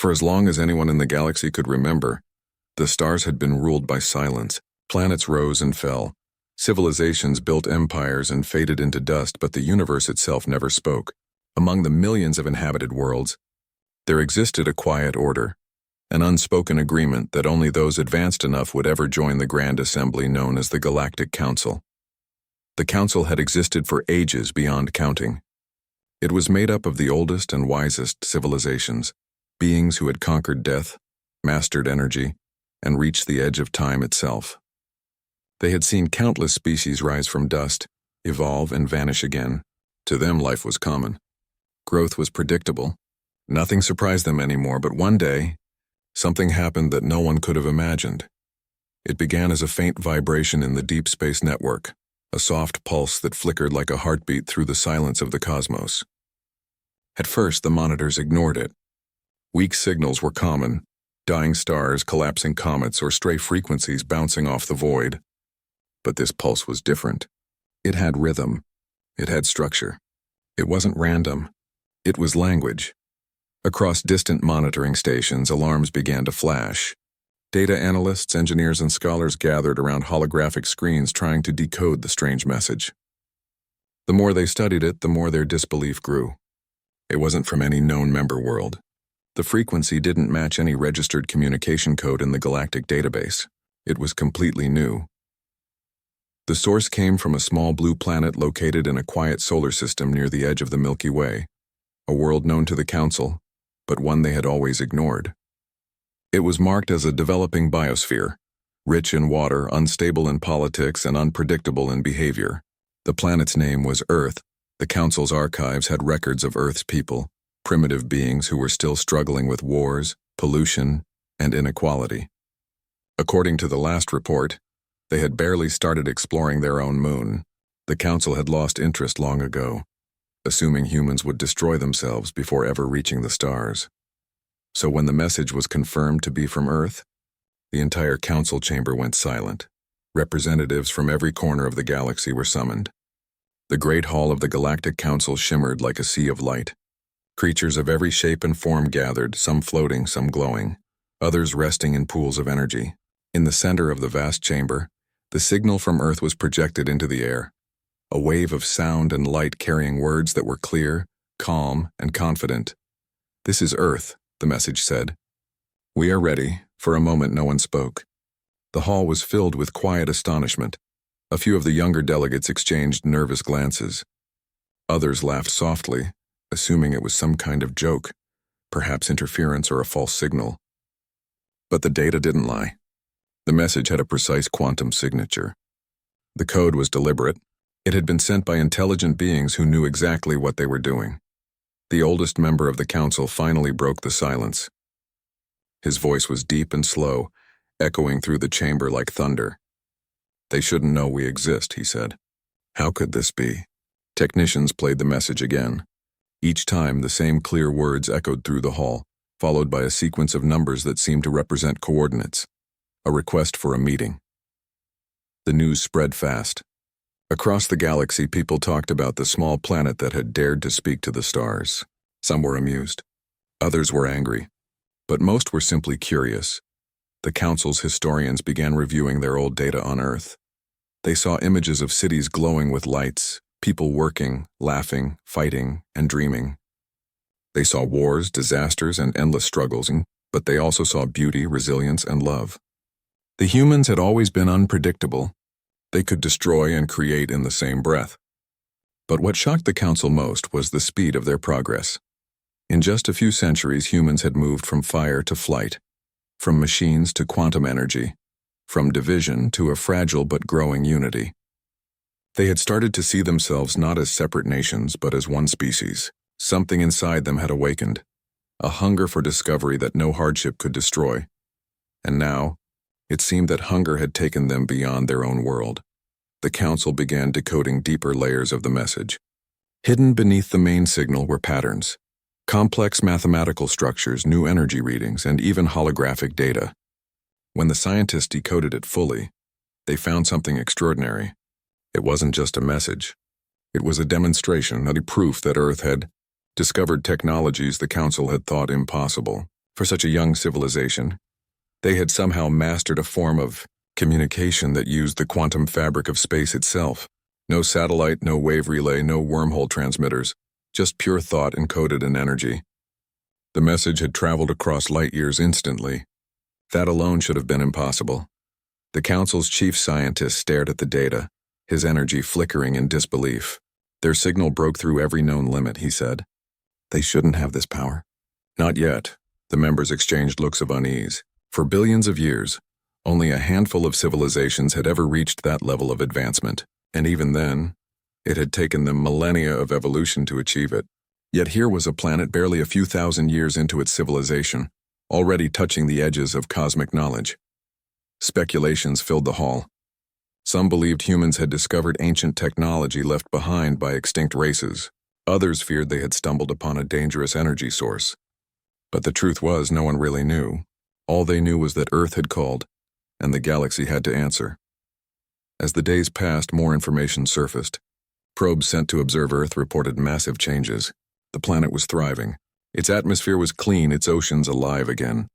For as long as anyone in the galaxy could remember, the stars had been ruled by silence. Planets rose and fell. Civilizations built empires and faded into dust, but the universe itself never spoke. Among the millions of inhabited worlds, there existed a quiet order, an unspoken agreement that only those advanced enough would ever join the grand assembly known as the Galactic Council. The Council had existed for ages beyond counting. It was made up of the oldest and wisest civilizations, beings who had conquered death, mastered energy, and reached the edge of time itself. They had seen countless species rise from dust, evolve, and vanish again. To them, life was common. Growth was predictable. Nothing surprised them anymore, but one day, something happened that no one could have imagined. It began as a faint vibration in the deep space network, a soft pulse that flickered like a heartbeat through the silence of the cosmos. At first, the monitors ignored it. Weak signals were common, dying stars, collapsing comets, or stray frequencies bouncing off the void. But this pulse was different. It had rhythm. It had structure. It wasn't random. It was language. Across distant monitoring stations, alarms began to flash. Data analysts, engineers, and scholars gathered around holographic screens trying to decode the strange message. The more they studied it, the more their disbelief grew. It wasn't from any known member world. The frequency didn't match any registered communication code in the Galactic database. It was completely new. The source came from a small blue planet located in a quiet solar system near the edge of the Milky Way, a world known to the Council, but one they had always ignored. It was marked as a developing biosphere, rich in water, unstable in politics, and unpredictable in behavior. The planet's name was Earth. The Council's archives had records of Earth's people, primitive beings who were still struggling with wars, pollution, and inequality. According to the last report, they had barely started exploring their own moon. The Council had lost interest long ago, assuming humans would destroy themselves before ever reaching the stars. So when the message was confirmed to be from Earth, the entire council chamber went silent. Representatives from every corner of the galaxy were summoned. The great hall of the Galactic Council shimmered like a sea of light. Creatures of every shape and form gathered, some floating, some glowing, others resting in pools of energy. In the center of the vast chamber, the signal from Earth was projected into the air, a wave of sound and light carrying words that were clear, calm, and confident. "This is Earth," the message said. "We are ready." For a moment, no one spoke. The hall was filled with quiet astonishment. A few of the younger delegates exchanged nervous glances. Others laughed softly, assuming it was some kind of joke, perhaps interference or a false signal. But the data didn't lie. The message had a precise quantum signature. The code was deliberate. It had been sent by intelligent beings who knew exactly what they were doing. The oldest member of the council finally broke the silence. His voice was deep and slow, echoing through the chamber like thunder. "They shouldn't know we exist," he said. How could this be? Technicians played the message again. Each time, the same clear words echoed through the hall, followed by a sequence of numbers that seemed to represent coordinates. A request for a meeting. The news spread fast. Across the galaxy, people talked about the small planet that had dared to speak to the stars. Some were amused. Others were angry. But most were simply curious. The Council's historians began reviewing their old data on Earth. They saw images of cities glowing with lights, people working, laughing, fighting, and dreaming. They saw wars, disasters, and endless struggles, but they also saw beauty, resilience, and love. The humans had always been unpredictable. They could destroy and create in the same breath. But what shocked the Council most was the speed of their progress. In just a few centuries, humans had moved from fire to flight, from machines to quantum energy, from division to a fragile but growing unity. They had started to see themselves not as separate nations, but as one species. Something inside them had awakened, a hunger for discovery that no hardship could destroy. And now, it seemed that hunger had taken them beyond their own world. The Council began decoding deeper layers of the message. Hidden beneath the main signal were patterns, complex mathematical structures, new energy readings, and even holographic data. When the scientists decoded it fully, they found something extraordinary. It wasn't just a message. It was a demonstration, a proof that Earth had discovered technologies the Council had thought impossible. For such a young civilization, they had somehow mastered a form of communication that used the quantum fabric of space itself. No satellite, no wave relay, no wormhole transmitters, just pure thought encoded in energy. The message had traveled across light years instantly. That alone should have been impossible. The Council's chief scientist stared at the data, his energy flickering in disbelief. Their signal broke through every known limit, he said. They shouldn't have this power. Not yet. The members exchanged looks of unease. For billions of years, only a handful of civilizations had ever reached that level of advancement, and even then, it had taken them millennia of evolution to achieve it. Yet here was a planet barely a few thousand years into its civilization, already touching the edges of cosmic knowledge. Speculations filled the hall. Some believed humans had discovered ancient technology left behind by extinct races. Others feared they had stumbled upon a dangerous energy source. But the truth was, no one really knew. All they knew was that Earth had called, and the galaxy had to answer. As the days passed, more information surfaced. Probes sent to observe Earth reported massive changes. The planet was thriving. Its atmosphere was clean, its oceans alive again.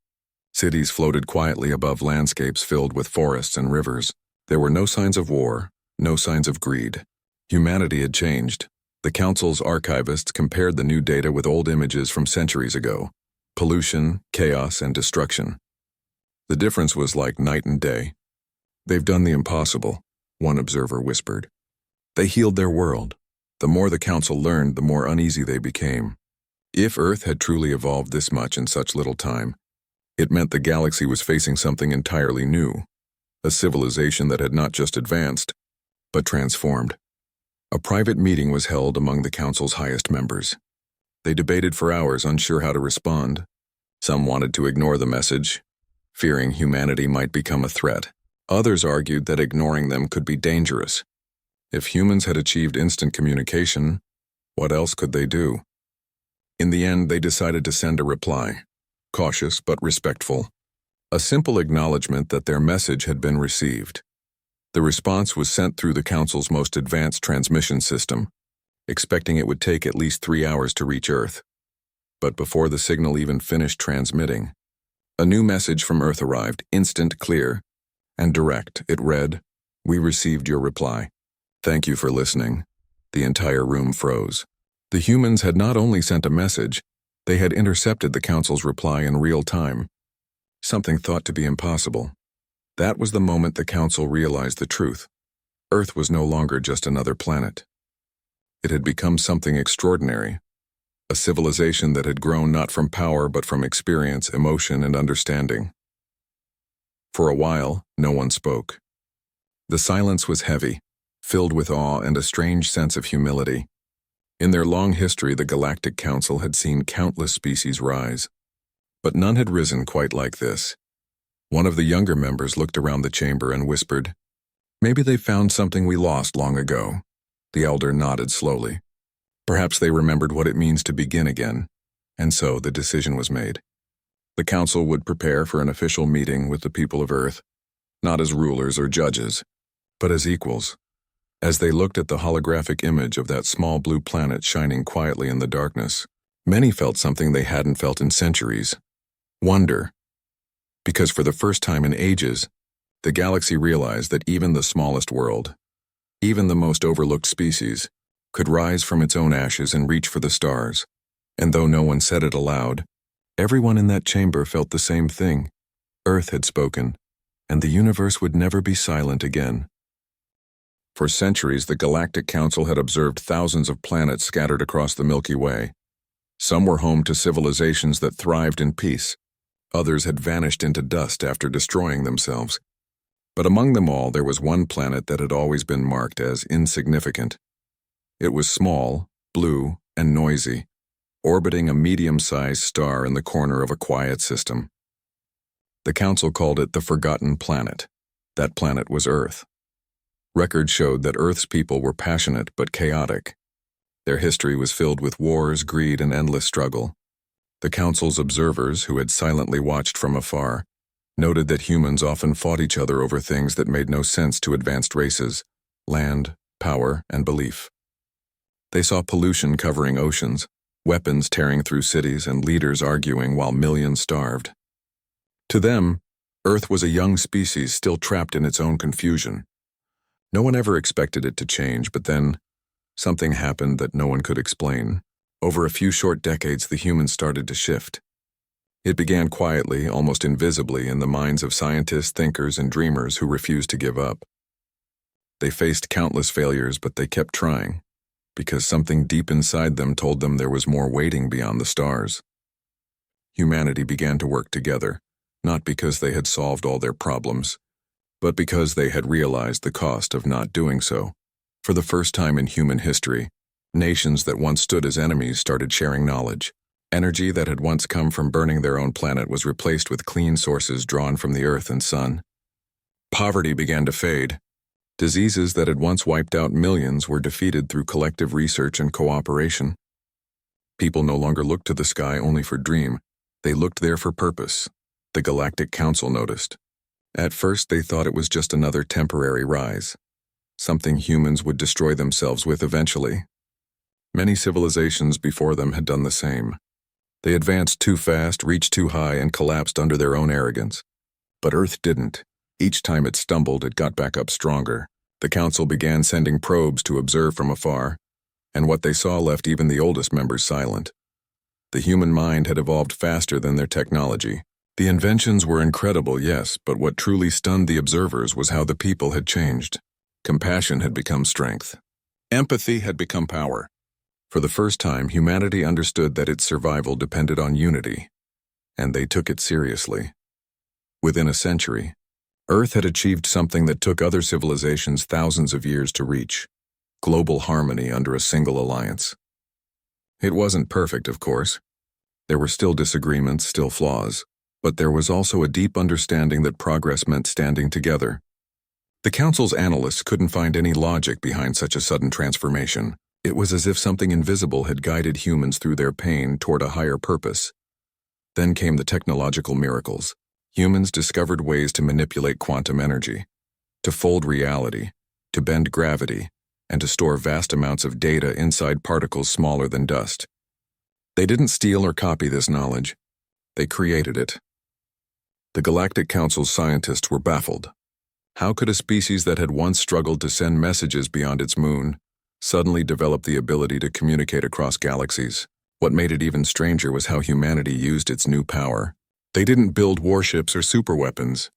Cities floated quietly above landscapes filled with forests and rivers. There were no signs of war, no signs of greed. Humanity had changed. The Council's archivists compared the new data with old images from centuries ago. Pollution, chaos, and destruction. The difference was like night and day. They've done the impossible, one observer whispered. They healed their world. The more the Council learned, the more uneasy they became. If Earth had truly evolved this much in such little time, it meant the galaxy was facing something entirely new. A civilization that had not just advanced, but transformed. A private meeting was held among the Council's highest members. They debated for hours, unsure how to respond. Some wanted to ignore the message, fearing humanity might become a threat. Others argued that ignoring them could be dangerous. If humans had achieved instant communication, what else could they do? In the end, they decided to send a reply, cautious but respectful. A simple acknowledgement that their message had been received. The response was sent through the Council's most advanced transmission system, expecting it would take at least 3 hours to reach Earth. But before the signal even finished transmitting, a new message from Earth arrived, instant, clear, and direct. It read, "We received your reply. Thank you for listening." The entire room froze. The humans had not only sent a message, they had intercepted the Council's reply in real time. Something thought to be impossible. That was the moment the Council realized the truth. Earth was no longer just another planet. It had become something extraordinary. A civilization that had grown not from power but from experience, emotion, and understanding. For a while, no one spoke. The silence was heavy, filled with awe and a strange sense of humility. In their long history, the Galactic Council had seen countless species rise. But none had risen quite like this. One of the younger members looked around the chamber and whispered, "Maybe they found something we lost long ago." The elder nodded slowly. Perhaps they remembered what it means to begin again, and so the decision was made. The Council would prepare for an official meeting with the people of Earth, not as rulers or judges, but as equals. As they looked at the holographic image of that small blue planet shining quietly in the darkness, many felt something they hadn't felt in centuries. Wonder. Because for the first time in ages, the galaxy realized that even the smallest world, even the most overlooked species, could rise from its own ashes and reach for the stars. And though no one said it aloud, everyone in that chamber felt the same thing. Earth had spoken, and the universe would never be silent again. For centuries, the Galactic Council had observed thousands of planets scattered across the Milky Way. Some were home to civilizations that thrived in peace. Others had vanished into dust after destroying themselves. But among them all, there was one planet that had always been marked as insignificant. It was small, blue, and noisy, orbiting a medium-sized star in the corner of a quiet system. The Council called it the Forgotten Planet. That planet was Earth. Records showed that Earth's people were passionate but chaotic. Their history was filled with wars, greed, and endless struggle. The Council's observers, who had silently watched from afar, noted that humans often fought each other over things that made no sense to advanced races: land, power, and belief. They saw pollution covering oceans, weapons tearing through cities and leaders arguing while millions starved. To them, Earth was a young species still trapped in its own confusion. No one ever expected it to change, but then something happened that no one could explain. Over a few short decades, the humans started to shift. It began quietly, almost invisibly, in the minds of scientists, thinkers, and dreamers who refused to give up. They faced countless failures, but they kept trying, because something deep inside them told them there was more waiting beyond the stars. Humanity began to work together, not because they had solved all their problems, but because they had realized the cost of not doing so. For the first time in human history, nations that once stood as enemies started sharing knowledge. Energy that had once come from burning their own planet was replaced with clean sources drawn from the earth and sun. Poverty began to fade. Diseases that had once wiped out millions were defeated through collective research and cooperation. People no longer looked to the sky only for dream. They looked there for purpose. The Galactic Council noticed. At first, they thought it was just another temporary rise, something humans would destroy themselves with eventually. Many civilizations before them had done the same. They advanced too fast, reached too high, and collapsed under their own arrogance. But Earth didn't. Each time it stumbled, it got back up stronger. The Council began sending probes to observe from afar, and what they saw left even the oldest members silent. The human mind had evolved faster than their technology. The inventions were incredible, yes, but what truly stunned the observers was how the people had changed. Compassion had become strength. Empathy had become power. For the first time, humanity understood that its survival depended on unity, and they took it seriously. Within a century, Earth had achieved something that took other civilizations thousands of years to reach: global harmony under a single alliance. It wasn't perfect, of course. There were still disagreements, still flaws, but there was also a deep understanding that progress meant standing together. The Council's analysts couldn't find any logic behind such a sudden transformation. It was as if something invisible had guided humans through their pain toward a higher purpose. Then came the technological miracles. Humans discovered ways to manipulate quantum energy, to fold reality, to bend gravity, and to store vast amounts of data inside particles smaller than dust. They didn't steal or copy this knowledge. They created it. The Galactic Council's scientists were baffled. How could a species that had once struggled to send messages beyond its moon suddenly develop the ability to communicate across galaxies? What made it even stranger was how humanity used its new power. They didn't build warships or superweapons.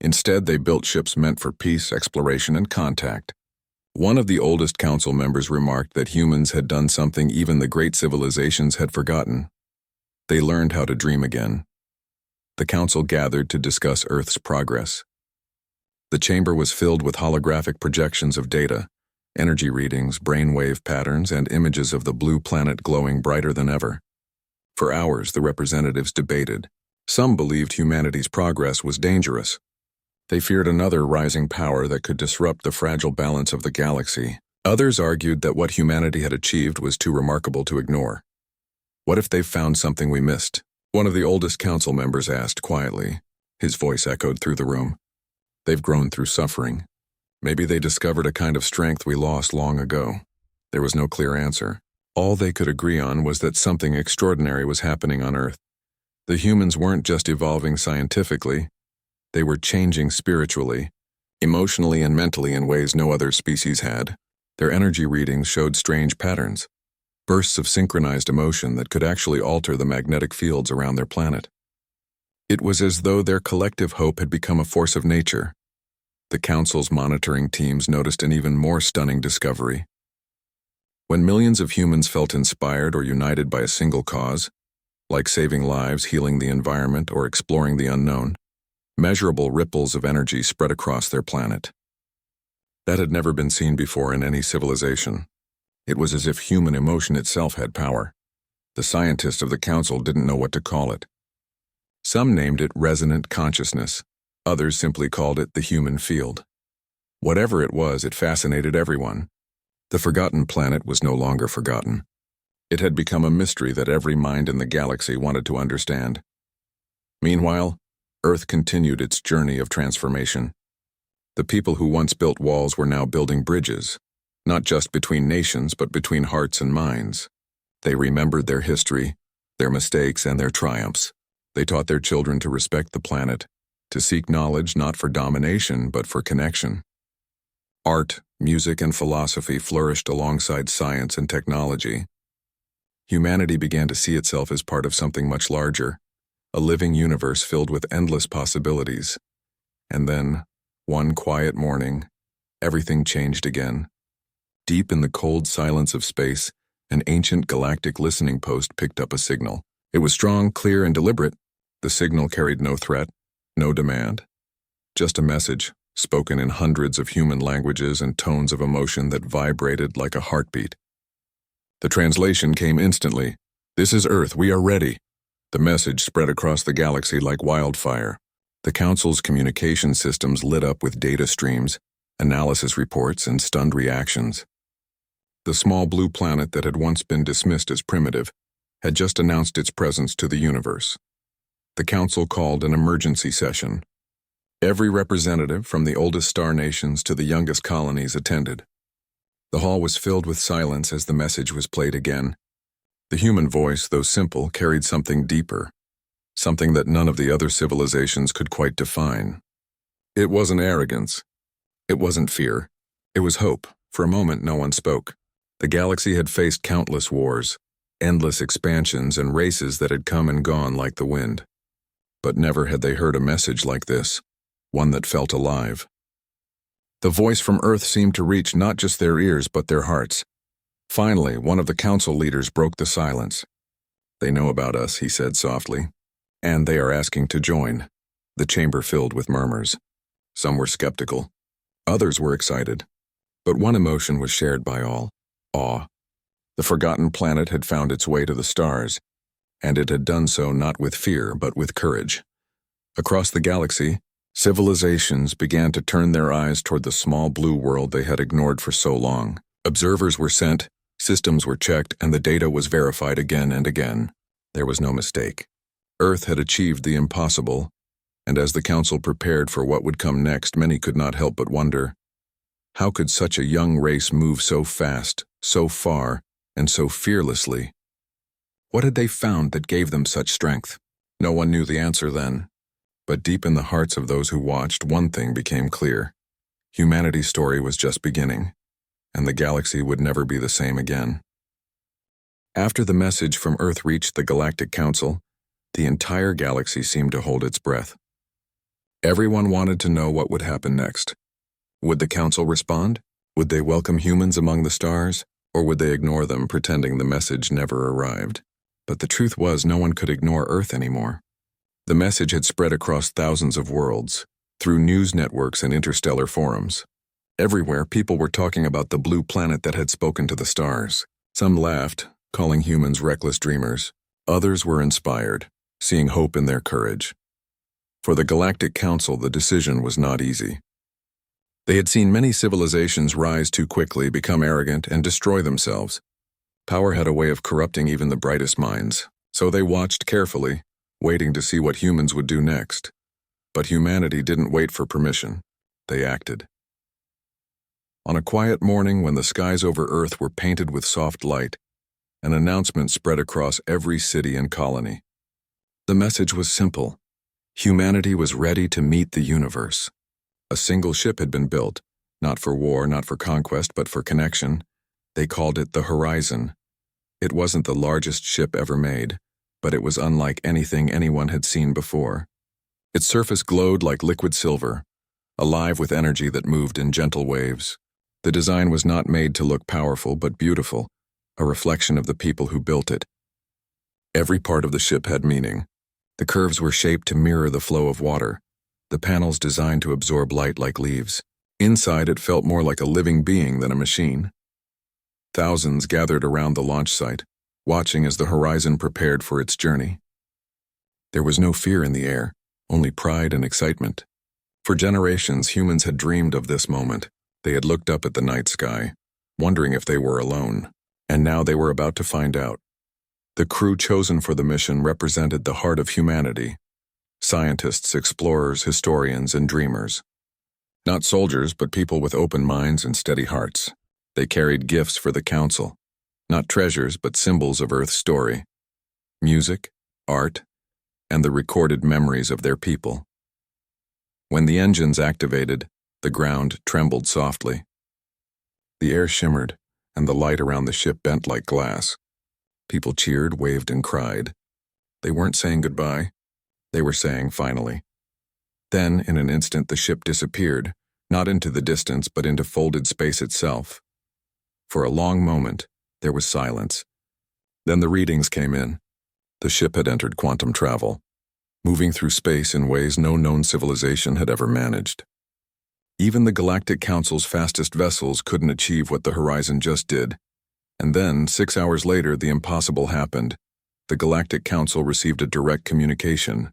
Instead, they built ships meant for peace, exploration, and contact. One of the oldest council members remarked that humans had done something even the great civilizations had forgotten. They learned how to dream again. The council gathered to discuss Earth's progress. The chamber was filled with holographic projections of data, energy readings, brainwave patterns, and images of the blue planet glowing brighter than ever. For hours, the representatives debated. Some believed humanity's progress was dangerous. They feared another rising power that could disrupt the fragile balance of the galaxy. Others argued that what humanity had achieved was too remarkable to ignore. What if they found something we missed? One of the oldest council members asked quietly. His voice echoed through the room. They've grown through suffering. Maybe they discovered a kind of strength we lost long ago. There was no clear answer. All they could agree on was that something extraordinary was happening on Earth. The humans weren't just evolving scientifically. They were changing spiritually, emotionally and mentally in ways no other species had. Their energy readings showed strange patterns, bursts of synchronized emotion that could actually alter the magnetic fields around their planet. It was as though their collective hope had become a force of nature. The Council's monitoring teams noticed an even more stunning discovery. When millions of humans felt inspired or united by a single cause, like saving lives, healing the environment, or exploring the unknown, measurable ripples of energy spread across their planet. That had never been seen before in any civilization. It was as if human emotion itself had power. The scientists of the Council didn't know what to call it. Some named it resonant consciousness. Others simply called it the human field. Whatever it was, it fascinated everyone. The forgotten planet was no longer forgotten. It had become a mystery that every mind in the galaxy wanted to understand. Meanwhile, Earth continued its journey of transformation. The people who once built walls were now building bridges, not just between nations, but between hearts and minds. They remembered their history, their mistakes, and their triumphs. They taught their children to respect the planet, to seek knowledge not for domination but for connection. Art, music, and philosophy flourished alongside science and technology. Humanity began to see itself as part of something much larger, a living universe filled with endless possibilities. And then, one quiet morning, everything changed again. Deep in the cold silence of space, an ancient galactic listening post picked up a signal. It was strong, clear, and deliberate. The signal carried no threat, no demand. Just a message, spoken in hundreds of human languages and tones of emotion that vibrated like a heartbeat. The translation came instantly. "This is Earth, we are ready." The message spread across the galaxy like wildfire. The Council's communication systems lit up with data streams, analysis reports, and stunned reactions. The small blue planet that had once been dismissed as primitive had just announced its presence to the universe. The Council called an emergency session. Every representative, from the oldest star nations to the youngest colonies, attended. The hall was filled with silence as the message was played again. The human voice, though simple, carried something deeper, something that none of the other civilizations could quite define. It wasn't arrogance. It wasn't fear. It was hope. For a moment, no one spoke. The galaxy had faced countless wars, endless expansions, and races that had come and gone like the wind. But never had they heard a message like this, one that felt alive. The voice from Earth seemed to reach not just their ears but their hearts. Finally, one of the council leaders broke the silence. "They know about us," he said softly, "and they are asking to join." The chamber filled with murmurs. Some were skeptical. Others were excited. But one emotion was shared by all: awe. The forgotten planet had found its way to the stars, and it had done so not with fear but with courage. Across the galaxy, civilizations began to turn their eyes toward the small blue world they had ignored for so long. Observers were sent, systems were checked, and the data was verified again and again. There was no mistake. Earth had achieved the impossible, and as the Council prepared for what would come next, many could not help but wonder, how could such a young race move so fast, so far, and so fearlessly? What had they found that gave them such strength? No one knew the answer then. But deep in the hearts of those who watched, one thing became clear. Humanity's story was just beginning, and the galaxy would never be the same again. After the message from Earth reached the Galactic Council, the entire galaxy seemed to hold its breath. Everyone wanted to know what would happen next. Would the Council respond? Would they welcome humans among the stars? Or would they ignore them, pretending the message never arrived? But the truth was, no one could ignore Earth anymore. The message had spread across thousands of worlds, through news networks and interstellar forums. Everywhere, people were talking about the blue planet that had spoken to the stars. Some laughed, calling humans reckless dreamers. Others were inspired, seeing hope in their courage. For the Galactic Council, the decision was not easy. They had seen many civilizations rise too quickly, become arrogant, and destroy themselves. Power had a way of corrupting even the brightest minds, so they watched carefully, waiting to see what humans would do next. But humanity didn't wait for permission. They acted. On a quiet morning when the skies over Earth were painted with soft light, an announcement spread across every city and colony. The message was simple. Humanity was ready to meet the universe. A single ship had been built, not for war, not for conquest, but for connection. They called it the Horizon. It wasn't the largest ship ever made, but it was unlike anything anyone had seen before. Its surface glowed like liquid silver, alive with energy that moved in gentle waves. The design was not made to look powerful but beautiful, a reflection of the people who built it. Every part of the ship had meaning. The curves were shaped to mirror the flow of water, the panels designed to absorb light like leaves. Inside, it felt more like a living being than a machine. Thousands gathered around the launch site, watching as the Horizon prepared for its journey. There was no fear in the air, only pride and excitement. For generations, humans had dreamed of this moment. They had looked up at the night sky, wondering if they were alone, and now they were about to find out. The crew chosen for the mission represented the heart of humanity: scientists, explorers, historians, and dreamers. Not soldiers, but people with open minds and steady hearts. They carried gifts for the Council. Not treasures, but symbols of Earth's story. Music, art, and the recorded memories of their people. When the engines activated, the ground trembled softly. The air shimmered, and the light around the ship bent like glass. People cheered, waved, and cried. They weren't saying goodbye. They were saying finally. Then, in an instant, the ship disappeared, not into the distance, but into folded space itself. For a long moment, there was silence. Then the readings came in. The ship had entered quantum travel, moving through space in ways no known civilization had ever managed. Even the Galactic Council's fastest vessels couldn't achieve what the Horizon just did. And then, 6 hours later, the impossible happened. The Galactic Council received a direct communication.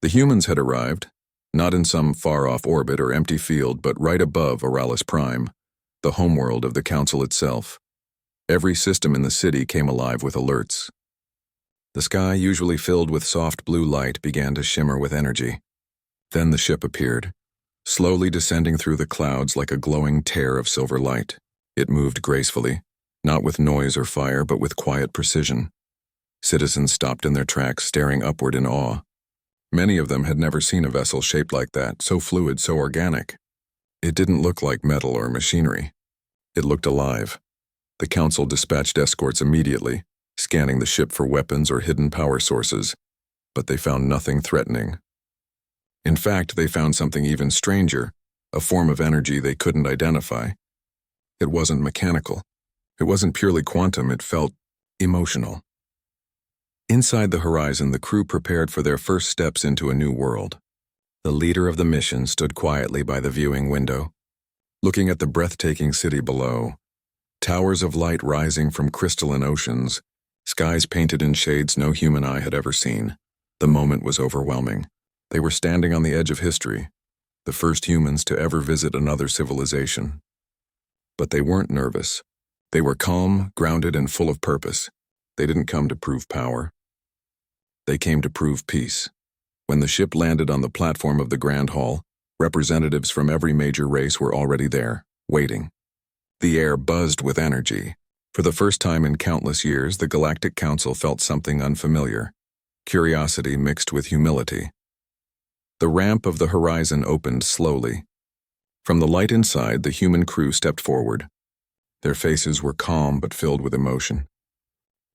The humans had arrived, not in some far-off orbit or empty field, but right above Oralis Prime, the homeworld of the Council itself. Every system in the city came alive with alerts. The sky, usually filled with soft blue light, began to shimmer with energy. Then the ship appeared, slowly descending through the clouds like a glowing tear of silver light. It moved gracefully, not with noise or fire, but with quiet precision. Citizens stopped in their tracks, staring upward in awe. Many of them had never seen a vessel shaped like that, so fluid, so organic. It didn't look like metal or machinery. It looked alive. The Council dispatched escorts immediately, scanning the ship for weapons or hidden power sources, but they found nothing threatening. In fact, they found something even stranger, a form of energy they couldn't identify. It wasn't mechanical. It wasn't purely quantum, it felt emotional. Inside the Horizon, the crew prepared for their first steps into a new world. The leader of the mission stood quietly by the viewing window, looking at the breathtaking city below. Towers of light rising from crystalline oceans, skies painted in shades no human eye had ever seen. The moment was overwhelming. They were standing on the edge of history, the first humans to ever visit another civilization. But they weren't nervous. They were calm, grounded, and full of purpose. They didn't come to prove power. They came to prove peace. When the ship landed on the platform of the Grand Hall, representatives from every major race were already there, waiting. The air buzzed with energy. For the first time in countless years, the Galactic Council felt something unfamiliar, curiosity mixed with humility. The ramp of the Horizon opened slowly. From the light inside, the human crew stepped forward. Their faces were calm but filled with emotion.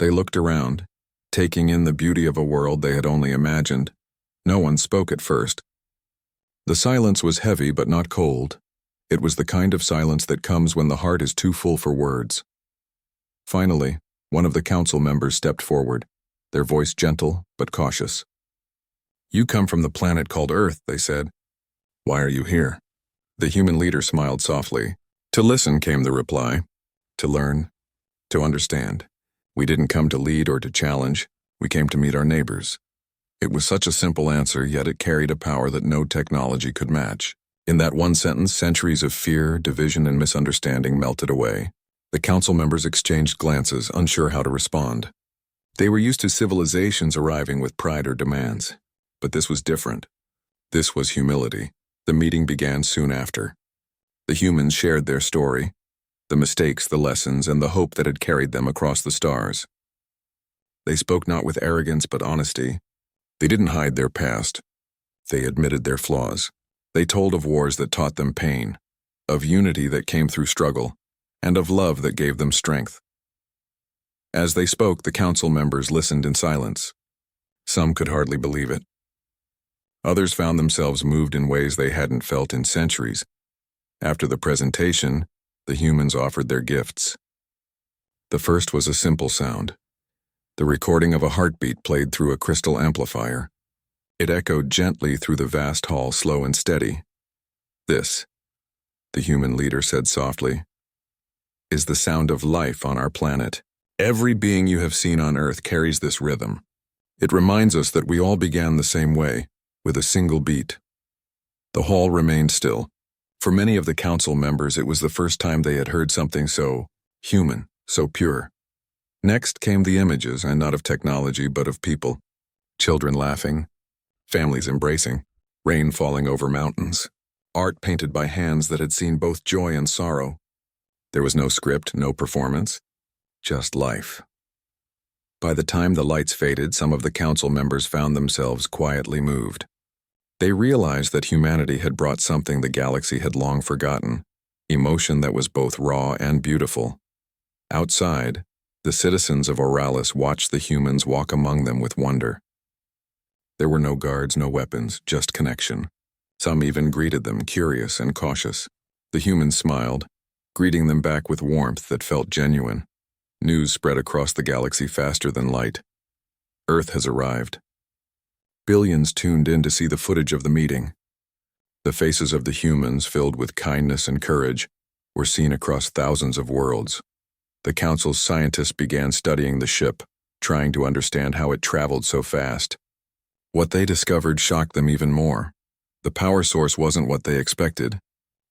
They looked around, taking in the beauty of a world they had only imagined. No one spoke at first. The silence was heavy but not cold. It was the kind of silence that comes when the heart is too full for words. Finally, one of the council members stepped forward, their voice gentle but cautious. "You come from the planet called Earth," they said. "Why are you here?" The human leader smiled softly. "To listen," came the reply. "To learn, to understand. We didn't come to lead or to challenge. We came to meet our neighbors." It was such a simple answer, yet it carried a power that no technology could match. In that one sentence, centuries of fear, division, and misunderstanding melted away. The council members exchanged glances, unsure how to respond. They were used to civilizations arriving with pride or demands. But this was different. This was humility. The meeting began soon after. The humans shared their story, the mistakes, the lessons, and the hope that had carried them across the stars. They spoke not with arrogance but honesty. They didn't hide their past. They admitted their flaws. They told of wars that taught them pain, of unity that came through struggle, and of love that gave them strength. As they spoke, the council members listened in silence. Some could hardly believe it. Others found themselves moved in ways they hadn't felt in centuries. After the presentation, the humans offered their gifts. The first was a simple sound. The recording of a heartbeat played through a crystal amplifier. It echoed gently through the vast hall, slow and steady. "This," the human leader said softly, "is the sound of life on our planet. Every being you have seen on Earth carries this rhythm. It reminds us that we all began the same way, with a single beat." The hall remained still. For many of the council members, it was the first time they had heard something so human, so pure. Next came the images, and not of technology, but of people. Children laughing, families embracing, rain falling over mountains, art painted by hands that had seen both joy and sorrow. There was no script, no performance. just life. By the time the lights faded, some of the council members found themselves quietly moved. They realized that humanity had brought something the galaxy had long forgotten, emotion that was both raw and beautiful. Outside, the citizens of Oralis watched the humans walk among them with wonder. There were no guards, no weapons, just connection. Some even greeted them, curious and cautious. The humans smiled, greeting them back with warmth that felt genuine. News spread across the galaxy faster than light. Earth has arrived. Billions tuned in to see the footage of the meeting. The faces of the humans, filled with kindness and courage, were seen across thousands of worlds. The Council's scientists began studying the ship, trying to understand how it traveled so fast. What they discovered shocked them even more. The power source wasn't what they expected.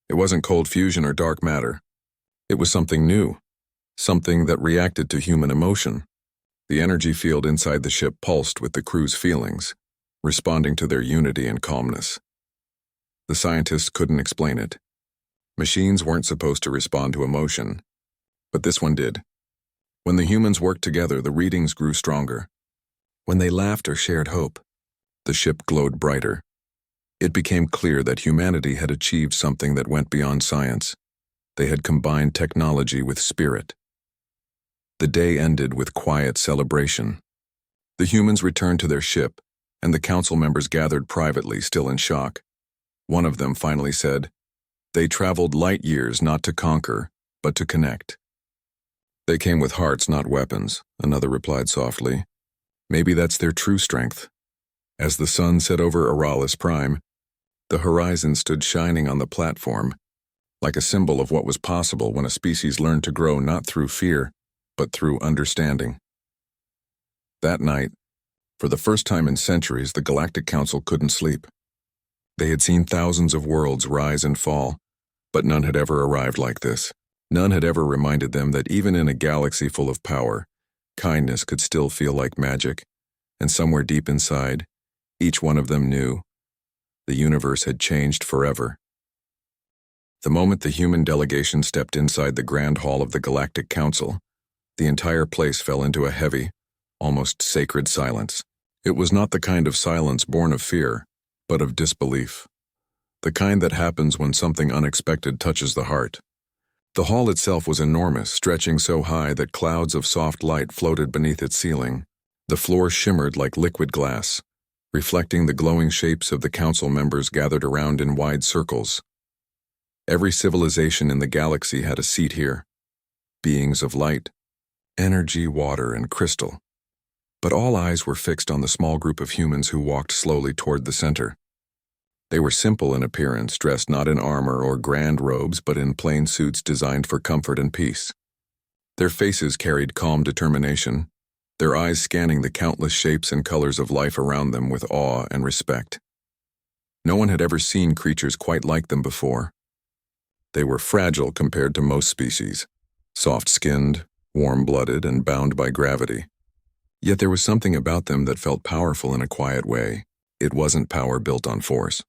It wasn't cold fusion or dark matter. It was something new, something that reacted to human emotion. The energy field inside the ship pulsed with the crew's feelings, responding to their unity and calmness. The scientists couldn't explain it. Machines weren't supposed to respond to emotion, but this one did. When the humans worked together, the readings grew stronger. When they laughed or shared hope, the ship glowed brighter. It became clear that humanity had achieved something that went beyond science. They had combined technology with spirit. The day ended with quiet celebration. The humans returned to their ship, and the council members gathered privately, still in shock. One of them finally said, "They traveled light years not to conquer, but to connect." "They came with hearts, not weapons," another replied softly. "Maybe that's their true strength." As the sun set over Oralis Prime, the horizon stood shining on the platform, like a symbol of what was possible when a species learned to grow not through fear, but through understanding. That night, for the first time in centuries, the Galactic Council couldn't sleep. They had seen thousands of worlds rise and fall, but none had ever arrived like this. None had ever reminded them that even in a galaxy full of power, kindness could still feel like magic, and somewhere deep inside, each one of them knew the universe had changed forever. The moment the human delegation stepped inside the grand hall of the Galactic Council, the entire place fell into a heavy, almost sacred silence. It was not the kind of silence born of fear, but of disbelief. The kind that happens when something unexpected touches the heart. The hall itself was enormous, stretching so high that clouds of soft light floated beneath its ceiling. The floor shimmered like liquid glass, reflecting the glowing shapes of the council members gathered around in wide circles. Every civilization in the galaxy had a seat here. Beings of light, energy, water, and crystal. But all eyes were fixed on the small group of humans who walked slowly toward the center. They were simple in appearance, dressed not in armor or grand robes, but in plain suits designed for comfort and peace. Their faces carried calm determination, their eyes scanning the countless shapes and colors of life around them with awe and respect. No one had ever seen creatures quite like them before. They were fragile compared to most species, soft-skinned, warm-blooded, and bound by gravity. Yet there was something about them that felt powerful in a quiet way. It wasn't power built on force.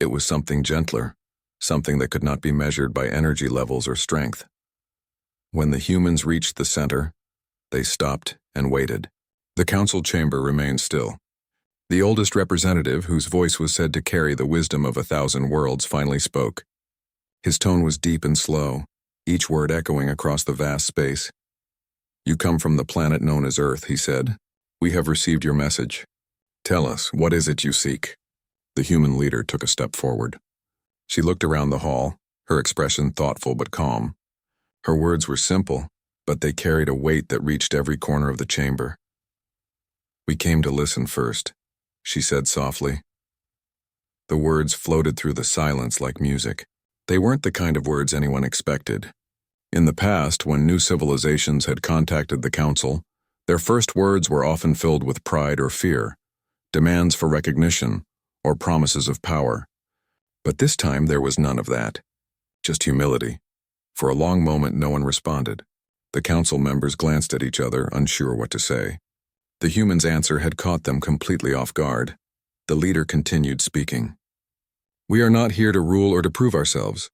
It was something gentler, something that could not be measured by energy levels or strength. When the humans reached the center, they stopped and waited. The council chamber remained still. The oldest representative, whose voice was said to carry the wisdom of 1,000 worlds, finally spoke. His tone was deep and slow, each word echoing across the vast space. "You come from the planet known as Earth," he said. "We have received your message. Tell us, what is it you seek?" The human leader took a step forward. She looked around the hall, her expression thoughtful but calm. Her words were simple, but they carried a weight that reached every corner of the chamber. "We came to listen first," she said softly. The words floated through the silence like music. They weren't the kind of words anyone expected. In the past, when new civilizations had contacted the Council, their first words were often filled with pride or fear, demands for recognition, or promises of power. But this time there was none of that. Just humility. For a long moment no one responded. The council members glanced at each other, unsure what to say. The human's answer had caught them completely off guard. The leader continued speaking. "We are not here to rule or to prove ourselves.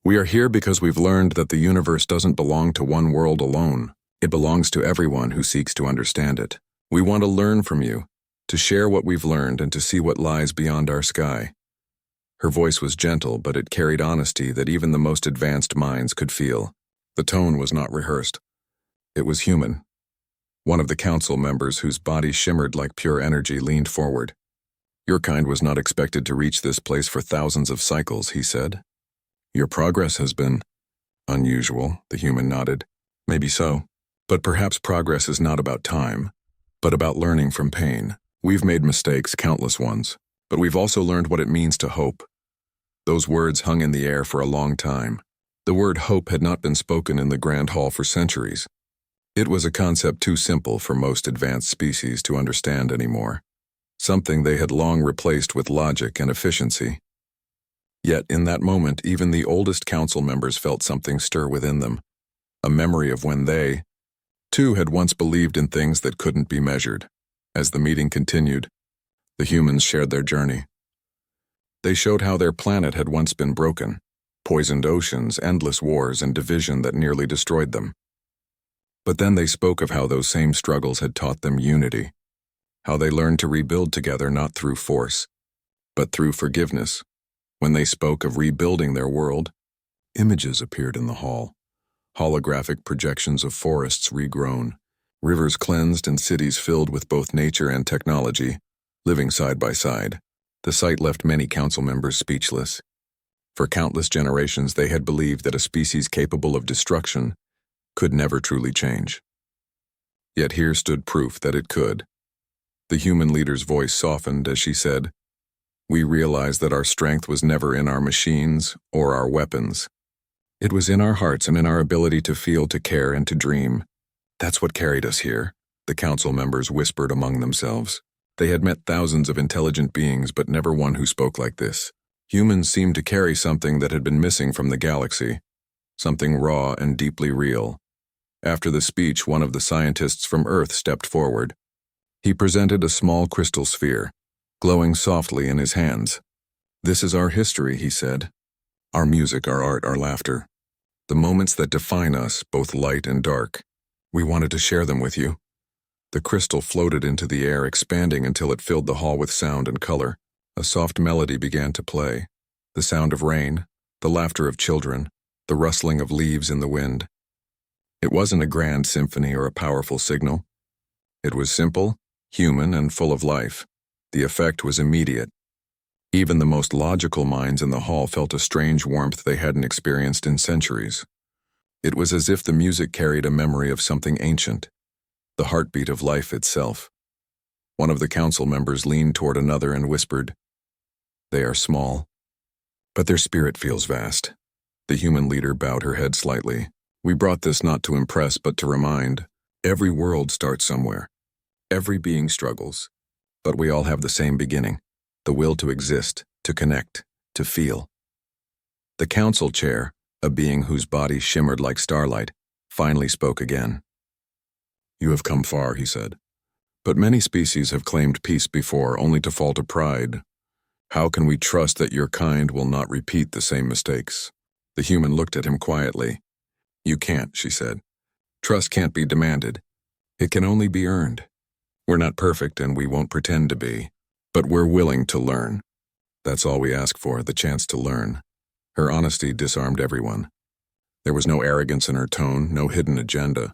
We are here because we've learned that the universe doesn't belong to one world alone. It belongs to everyone who seeks to understand it. We want to learn from you, to share what we've learned and to see what lies beyond our sky." Her voice was gentle, but it carried honesty that even the most advanced minds could feel. The tone was not rehearsed. It was human. One of the council members, whose body shimmered like pure energy, leaned forward. "Your kind was not expected to reach this place for thousands of cycles," he said. "Your progress has been unusual," the human nodded. "Maybe so. But perhaps progress is not about time, but about learning from pain. We've made mistakes, countless ones, but we've also learned what it means to hope." Those words hung in the air for a long time. The word hope had not been spoken in the Grand Hall for centuries. It was a concept too simple for most advanced species to understand anymore, something they had long replaced with logic and efficiency. Yet in that moment, even the oldest council members felt something stir within them, a memory of when they, too, had once believed in things that couldn't be measured. As the meeting continued, the humans shared their journey. They showed how their planet had once been broken, poisoned oceans, endless wars, and division that nearly destroyed them. But then they spoke of how those same struggles had taught them unity, how they learned to rebuild together not through force, but through forgiveness. When they spoke of rebuilding their world, images appeared in the hall, holographic projections of forests regrown, rivers cleansed, and cities filled with both nature and technology, living side by side. The sight left many council members speechless. For countless generations, they had believed that a species capable of destruction could never truly change. Yet here stood proof that it could. The human leader's voice softened as she said, "We realized that our strength was never in our machines or our weapons. It was in our hearts and in our ability to feel, to care, and to dream. That's what carried us here," the council members whispered among themselves. They had met thousands of intelligent beings, but never one who spoke like this. Humans seemed to carry something that had been missing from the galaxy, something raw and deeply real. After the speech, one of the scientists from Earth stepped forward. He presented a small crystal sphere, glowing softly in his hands. "This is our history," he said. "Our music, our art, our laughter. The moments that define us, both light and dark. We wanted to share them with you." The crystal floated into the air, expanding until it filled the hall with sound and color. A soft melody began to play. The sound of rain, the laughter of children, the rustling of leaves in the wind. It wasn't a grand symphony or a powerful signal. It was simple, human, and full of life. The effect was immediate. Even the most logical minds in the hall felt a strange warmth they hadn't experienced in centuries. It was as if the music carried a memory of something ancient, the heartbeat of life itself. One of the council members leaned toward another and whispered, "They are small, but their spirit feels vast." The human leader bowed her head slightly. "We brought this not to impress, but to remind. Every world starts somewhere. Every being struggles, but we all have the same beginning, the will to exist, to connect, to feel." The council chair, a being whose body shimmered like starlight, finally spoke again. "You have come far," he said. "But many species have claimed peace before, only to fall to pride. How can we trust that your kind will not repeat the same mistakes?" The human looked at him quietly. "You can't," she said. "Trust can't be demanded. It can only be earned. We're not perfect, and we won't pretend to be, but we're willing to learn. That's all we ask for, the chance to learn." Her honesty disarmed everyone. There was no arrogance in her tone, no hidden agenda,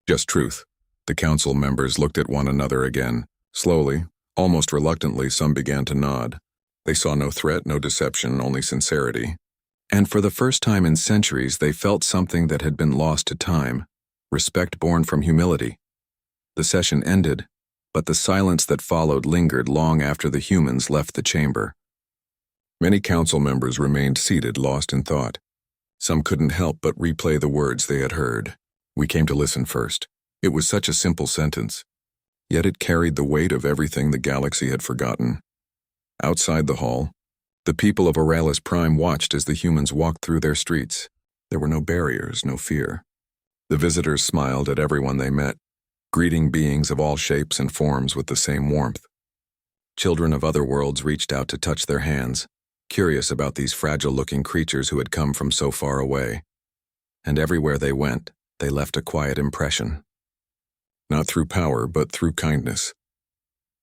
just truth. The council members looked at one another again. Slowly, almost reluctantly, some began to nod. They saw no threat, no deception, only sincerity. And for the first time in centuries, they felt something that had been lost to time, respect born from humility. The session ended, but the silence that followed lingered long after the humans left the chamber. Many council members remained seated, lost in thought. Some couldn't help but replay the words they had heard. "We came to listen first." It was such a simple sentence, yet it carried the weight of everything the galaxy had forgotten. Outside the hall, the people of Auralis Prime watched as the humans walked through their streets. There were no barriers, no fear. The visitors smiled at everyone they met, greeting beings of all shapes and forms with the same warmth. Children of other worlds reached out to touch their hands, curious about these fragile-looking creatures who had come from so far away. And everywhere they went, they left a quiet impression. not through power but through kindness.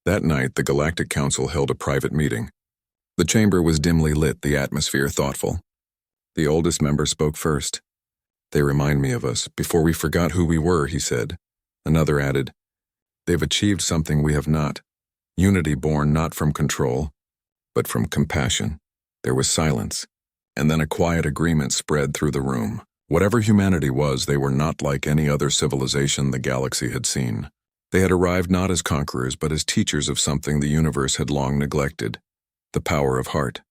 That night, the Galactic Council held a private meeting. The chamber was dimly lit, the atmosphere thoughtful. The oldest member spoke first. "They remind me of us, before we forgot who we were," he said. Another added, "They've achieved something we have not. Unity born not from control, but from compassion." There was silence, and then a quiet agreement spread through the room. Whatever humanity was, they were not like any other civilization the galaxy had seen. They had arrived not as conquerors, but as teachers of something the universe had long neglected: the power of heart.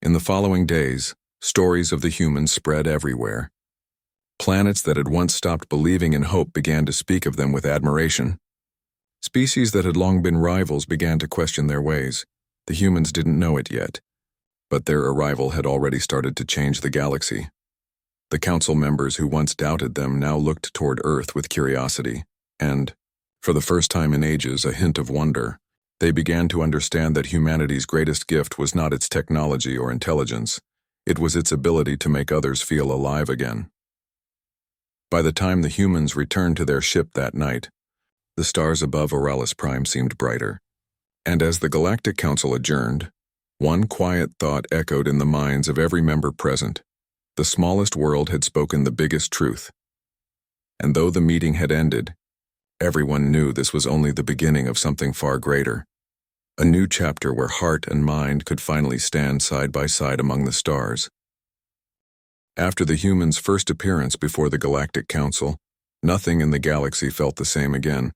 In the following days, stories of the humans spread everywhere. Planets that had once stopped believing in hope began to speak of them with admiration. Species that had long been rivals began to question their ways. The humans didn't know it yet, but their arrival had already started to change the galaxy. The council members who once doubted them now looked toward Earth with curiosity, and, for the first time in ages, a hint of wonder. They began to understand that humanity's greatest gift was not its technology or intelligence. It was its ability to make others feel alive again. By the time the humans returned to their ship that night, the stars above Oralis Prime seemed brighter. And as the Galactic Council adjourned, one quiet thought echoed in the minds of every member present. The smallest world had spoken the biggest truth. And though the meeting had ended, everyone knew this was only the beginning of something far greater. A new chapter where heart and mind could finally stand side by side among the stars. After the humans' first appearance before the Galactic Council, nothing in the galaxy felt the same again.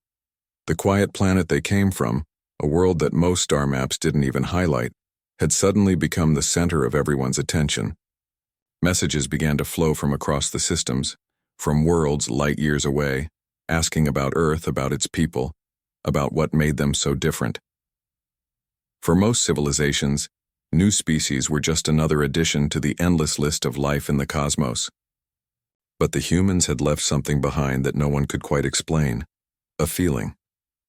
The quiet planet they came from, a world that most star maps didn't even highlight, had suddenly become the center of everyone's attention. Messages began to flow from across the systems, from worlds light years away, asking about Earth, about its people, about what made them so different. For most civilizations, new species were just another addition to the endless list of life in the cosmos. But the humans had left something behind that no one could quite explain: a feeling.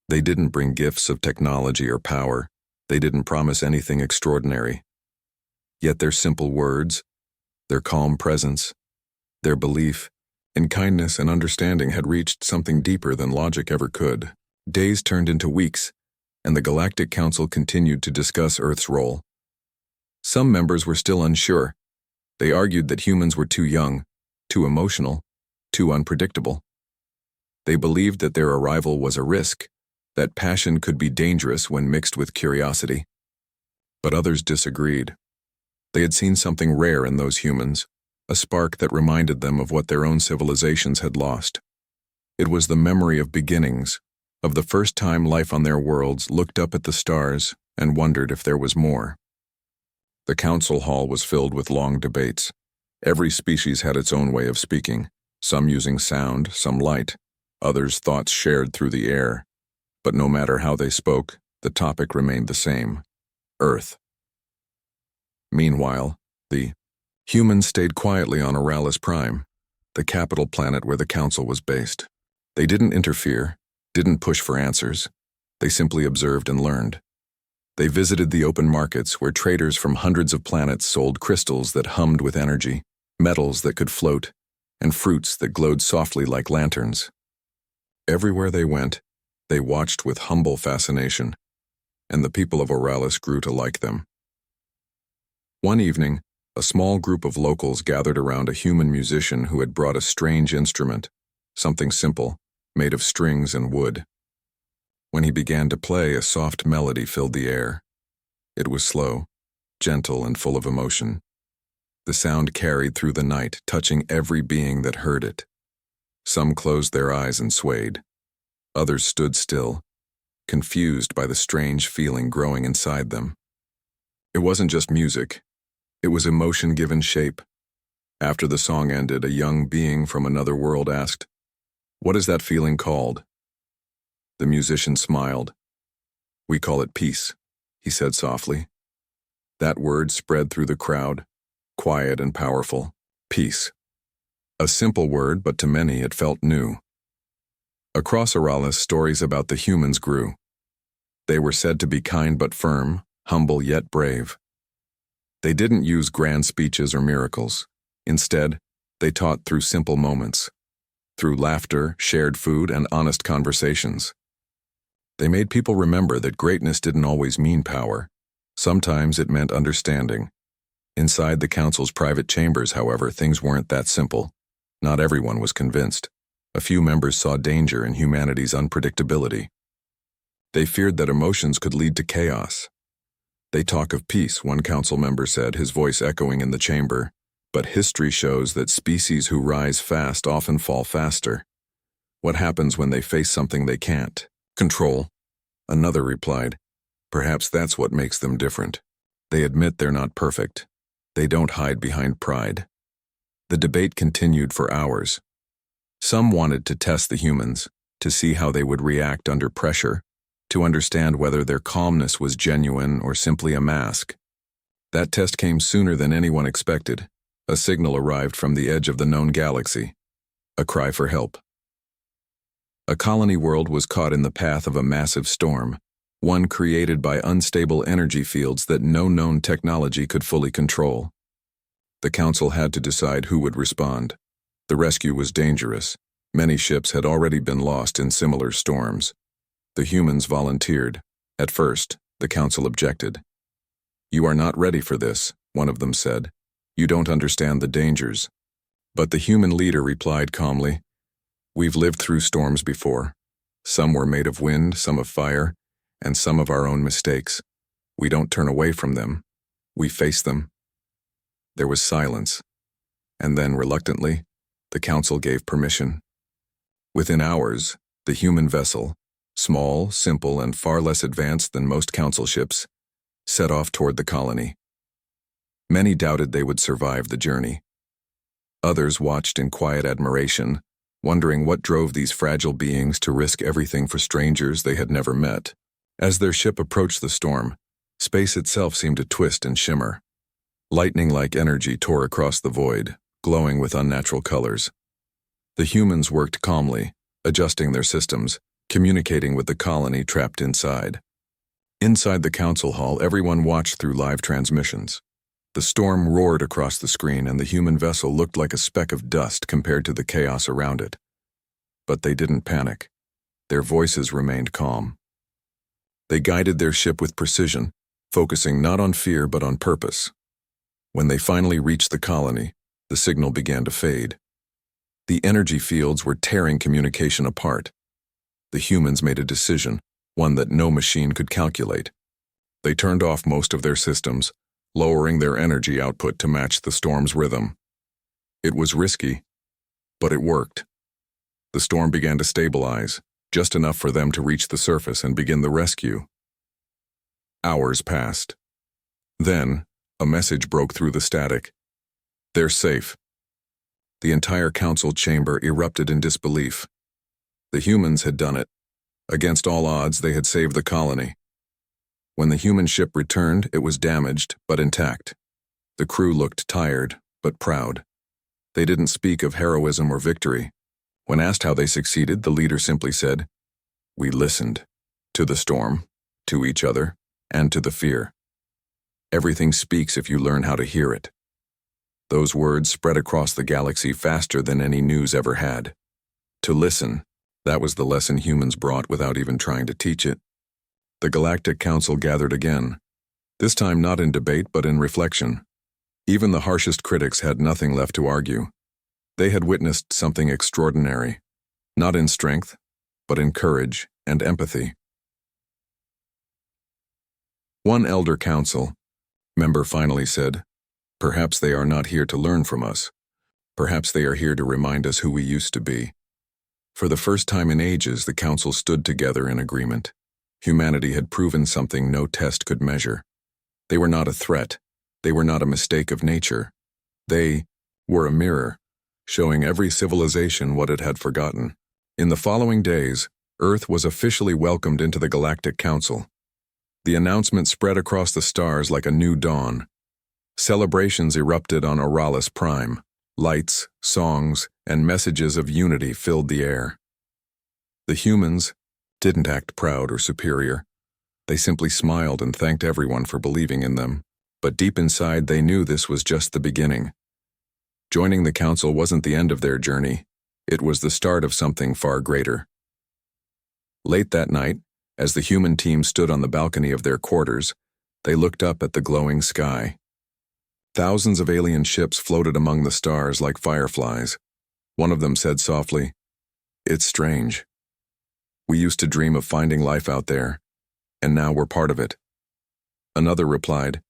They didn't bring gifts of technology or power. They didn't promise anything extraordinary. Yet their simple words, their calm presence, their belief in kindness and understanding had reached something deeper than logic ever could. Days turned into weeks, and the Galactic Council continued to discuss Earth's role. Some members were still unsure. They argued that humans were too young, too emotional, too unpredictable. They believed that their arrival was a risk, that passion could be dangerous when mixed with curiosity. But others disagreed. They had seen something rare in those humans, a spark that reminded them of what their own civilizations had lost. It was the memory of beginnings, of the first time life on their worlds looked up at the stars and wondered if there was more. The council hall was filled with long debates. Every species had its own way of speaking, some using sound, some light, others thoughts shared through the air. But no matter how they spoke, the topic remained the same: Earth. Meanwhile, the humans stayed quietly on Oralis Prime, the capital planet where the council was based. They didn't interfere, didn't push for answers. They simply observed and learned. They visited the open markets where traders from hundreds of planets sold crystals that hummed with energy, metals that could float, and fruits that glowed softly like lanterns. Everywhere they went, they watched with humble fascination, and the people of Oralis grew to like them. One evening, a small group of locals gathered around a human musician who had brought a strange instrument, something simple, made of strings and wood. When he began to play, a soft melody filled the air. It was slow, gentle, and full of emotion. The sound carried through the night, touching every being that heard it. Some closed their eyes and swayed. Others stood still, confused by the strange feeling growing inside them. It wasn't just music. It was emotion given shape. After the song ended, a young being from another world asked, "What is that feeling called?" The musician smiled. "We call it peace," he said softly. That word spread through the crowd, quiet and powerful. Peace. A simple word, but to many it felt new. Across Oralis, stories about the humans grew. They were said to be kind but firm, humble yet brave. They didn't use grand speeches or miracles. Instead, they taught through simple moments, through laughter, shared food, and honest conversations. They made people remember that greatness didn't always mean power. Sometimes it meant understanding. Inside the council's private chambers, however, things weren't that simple. Not everyone was convinced. A few members saw danger in humanity's unpredictability. They feared that emotions could lead to chaos. They talk of peace, one council member said, his voice echoing in the chamber. But history shows that species who rise fast often fall faster. What happens when they face something they can't control? Another replied, perhaps that's what makes them different. They admit they're not perfect. They don't hide behind pride. The debate continued for hours. Some wanted to test the humans, to see how they would react under pressure, to understand whether their calmness was genuine or simply a mask. That test came sooner than anyone expected. A signal arrived from the edge of the known galaxy. A cry for help. A colony world was caught in the path of a massive storm, one created by unstable energy fields that no known technology could fully control. The council had to decide who would respond. The rescue was dangerous. Many ships had already been lost in similar storms. The humans volunteered. At first, the council objected. "You are not ready for this," one of them said. "You don't understand the dangers." But the human leader replied calmly, "We've lived through storms before. Some were made of wind, some of fire, and some of our own mistakes. We don't turn away from them. We face them." There was silence, and then, reluctantly, the council gave permission. Within hours, the human vessel, small, simple, and far less advanced than most council ships, set off toward the colony. Many doubted they would survive the journey. Others watched in quiet admiration, wondering what drove these fragile beings to risk everything for strangers they had never met. As their ship approached the storm, space itself seemed to twist and shimmer. Lightning-like energy tore across the void, glowing with unnatural colors. The humans worked calmly, adjusting their systems, communicating with the colony trapped inside. Inside the council hall, everyone watched through live transmissions. The storm roared across the screen, and the human vessel looked like a speck of dust compared to the chaos around it. But they didn't panic. Their voices remained calm. They guided their ship with precision, focusing not on fear but on purpose. When they finally reached the colony, the signal began to fade. The energy fields were tearing communication apart. The humans made a decision, one that no machine could calculate. They turned off most of their systems, lowering their energy output to match the storm's rhythm. It was risky, but it worked. The storm began to stabilize, just enough for them to reach the surface and begin the rescue. Hours passed. Then, a message broke through the static. "They're safe." The entire council chamber erupted in disbelief. The humans had done it. Against all odds, they had saved the colony. When the human ship returned, it was damaged, but intact. The crew looked tired, but proud. They didn't speak of heroism or victory. When asked how they succeeded, the leader simply said, "We listened. To the storm, to each other, and to the fear. Everything speaks if you learn how to hear it." Those words spread across the galaxy faster than any news ever had. To listen, that was the lesson humans brought without even trying to teach it. The Galactic Council gathered again, this time not in debate but in reflection. Even the harshest critics had nothing left to argue. They had witnessed something extraordinary, not in strength, but in courage and empathy. One elder council member finally said, "Perhaps they are not here to learn from us. Perhaps they are here to remind us who we used to be." For the first time in ages, the council stood together in agreement. Humanity had proven something no test could measure. They were not a threat. They were not a mistake of nature. They were a mirror, showing every civilization what it had forgotten. In the following days, Earth was officially welcomed into the Galactic Council. The announcement spread across the stars like a new dawn. Celebrations erupted on Auralis Prime. Lights, songs, and messages of unity filled the air. The humans didn't act proud or superior. They simply smiled and thanked everyone for believing in them. But deep inside, they knew this was just the beginning. Joining the council wasn't the end of their journey. It was the start of something far greater. Late that night, as the human team stood on the balcony of their quarters, they looked up at the glowing sky. Thousands of alien ships floated among the stars like fireflies. One of them said softly, "It's strange. We used to dream of finding life out there, and now we're part of it." Another replied,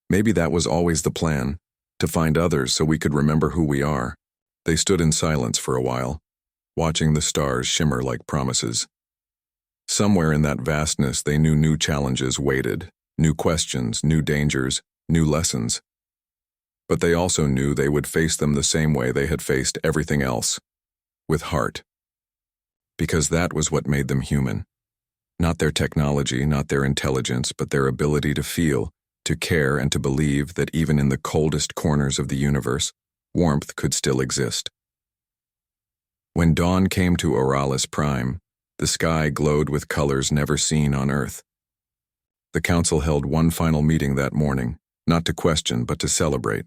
"Maybe that was always the plan, to find others so we could remember who we are." They stood in silence for a while, watching the stars shimmer like promises. Somewhere in that vastness they knew new challenges waited, new questions, new dangers, new lessons. But they also knew they would face them the same way they had faced everything else, with heart. Because that was what made them human. Not their technology, not their intelligence, but their ability to feel, to care, and to believe that even in the coldest corners of the universe, warmth could still exist. When dawn came to Auralis Prime, the sky glowed with colors never seen on Earth. The council held one final meeting that morning, not to question but to celebrate.